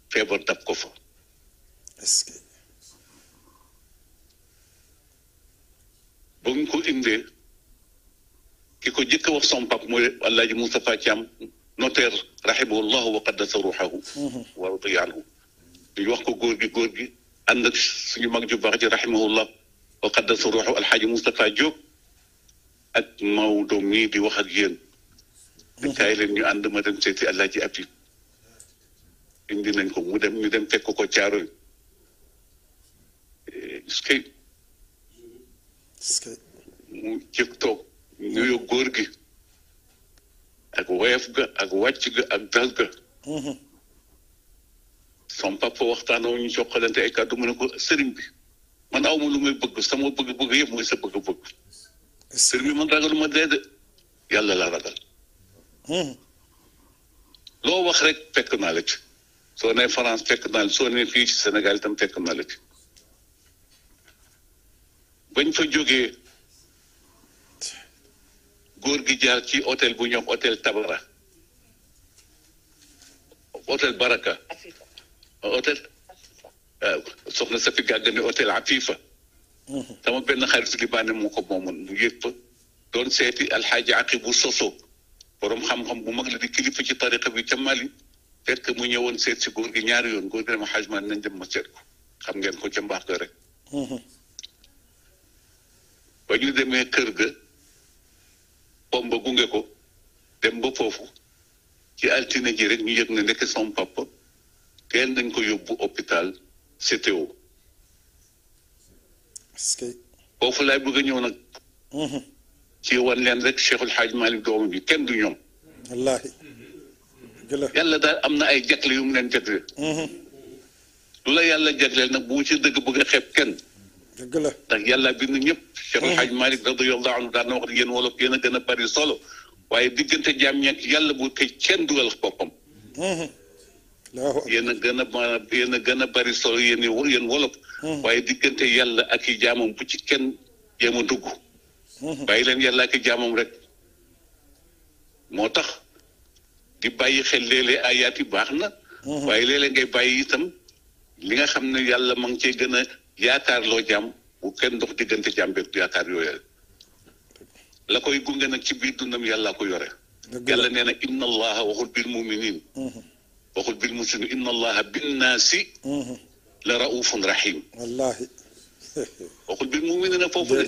feebar dab ko fa. est-ce que ba ñu ko indee ki ko jëkk a wax son pap mooy Alaaji Moustapha Thiam notaire rahimahullahu wa qaddasa ruuhahu wa radiya anhu ñu wax ko góor gi ànd ak suñu mag ju baax ji rahimahullah wa qaddasa ruuhahu Alxaaji Moustapha Diop ak Maodo mii di wax ak yéen te kaay leen ñu ànd ma dem seeti Alaaji Abib indi nañ ko mu dem ñu dem fekk ko Caaroy est-ce que mu jëkk toog nuyoo góor gi ak woyof ga ak wàcc ga ak dal ga son papa waxtaanoo ñu jokkalante ay kàddu mu ne ko sëriñ bi man aw ma lu may bëgg sama bëgg-bëgg yëpp mooy sa bëgg-bëgg sëriñ bi man ragaluma dee de yàlla la ragal loo wax rek fekk naa la ci soo nee France fekk naa la soo nee fii ci Sénégal itam fekk naa la ci bañ fa jógee góor gi jaar ci hôtel bu ñoom hôtel Tabara hôtel Baraka hôtel soxna sa fi gàgg ne hôtel Afifa sama benn xarit libaane moo ko moomoon mu yëg fa doon seeti alxaaji Aqibu Soso borom xam-xam bu mag la di kilifa ci tariqa bi ca Mali fekk mu ñëwoon seet si góor gi ñaari yoon góor gi dama xaaj man nañ dem ma seet ko xam ngeen ko ca mbaax ga rek ba ñu demee kër ga pom ba gunge ko dem ba foofu ci altine ji rek ñu yëg ne nekk son papa kenn dañ ko yóbbu hôpital CTO foofu laay bëgg a ñëw nag ci wan leen rek Cheikhul Hadj Malick doomu bi kenn du ñoom wallaahi yàlla daal am na ay jagle yu mu leen jagle lu la yàlla jagleel nag bu ci dëgg bëgg a xeeb kenn dëgg la ndax yàlla bind ñëpp Cheikhul Hadj Malick radiyallahu anhu daan na wax yéen wolof yéen a gën a bari solo waaye diggante jaam ñeek yàlla bu koy kenn dugal boppam yéen a gën a bari solo yéen wolof waaye diggante yàlla ak i jaamam bu ci kenn jéem a dugg bàyyi leen yàlla ak i jaamam rek moo tax di bàyyi xel léeg-léeg ayaat yi baax na waaye léeg-léeg ngay bàyyi itam li nga xam ne yàlla ma ngi cee gën a yaakaar loo jàmm bu kenn dox diggante jàmm beeg yaakaar yooyu la koy gunge nag ci biir dundam yàlla ko yore yàlla nee na inna allaha waxul bil muminin waxul bil muslimin inna allaha binnaasi la raufun rahim wallaahi waxul bil muminin foofu de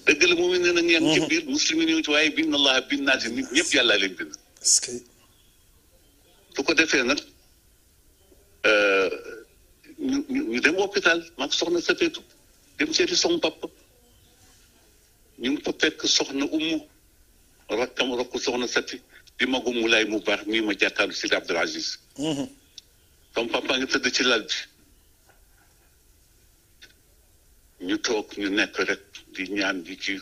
dëgg la muminin na ngeen ci biir muslimin ñëw ci waaye inna allaha binnaasi nit ñëpp yàlla leen bind su ko defee nag ñu dem hôpital maag soxna Safeetu dem seeti son papa ñu ngi fa fekk soxna Umu rakkam rakku soxna Sati di magu Mulaay mu baax mii ma jàkkaaru Sidi Abdul Aziz son papa ngi tëdd ci lal bi ñu toog ñu nekk rek di ñaan di kii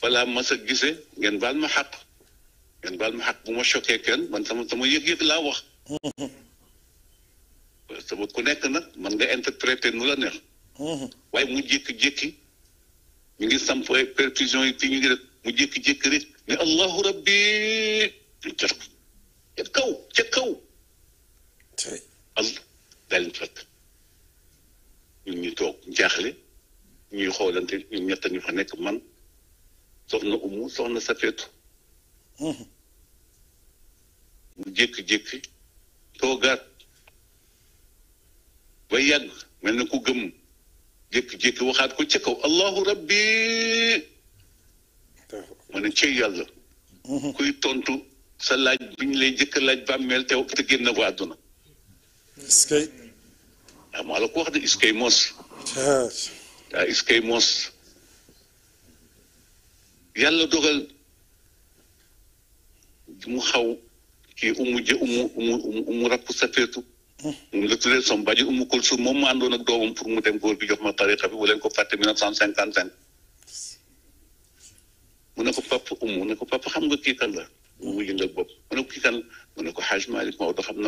balaa mas a gisee ngeen baal ma xaq bu ma choqué kenn man sama yëg-yëg laa wax sama ku nekk nag man nga interpréter nu la neex waaye mu jékki-jékki ñu ngi samp ay perfusion yi fii ñu ngi def mu jékki-jékki rek ne allahu rabbi ca kaw allah daal di fekk ñun ñu toog jaaxle ñuy xoolante ñun ñett ñu fa nekk man soxna Umu soxna Safeetu mu jékki-jékki toogaat ba yàgg mel na ku gëm jékki-jékki waxaat ko ca kaw allahu rabbi ma ne cey yàlla kuy tontu sa laaj bi ñu lay jëkk laaj bàmmeel te génn ko àdduna iskay maa la ko wax de iskay mos iskay mos yàlla dogal mu xaw kii umu rapp Safeetu mu la tuddee som baji Umu Kulsum moom ma àndoon ak doomam pour mu dem góor gi jox ma tariqa bi waleen ko fàtte 1955 mu ne ko papa Umu ne ko papa xam nga kii kan la mu yëngal bopp mu ne ko kii kan mu ne ko Haj Malick Maodo xam na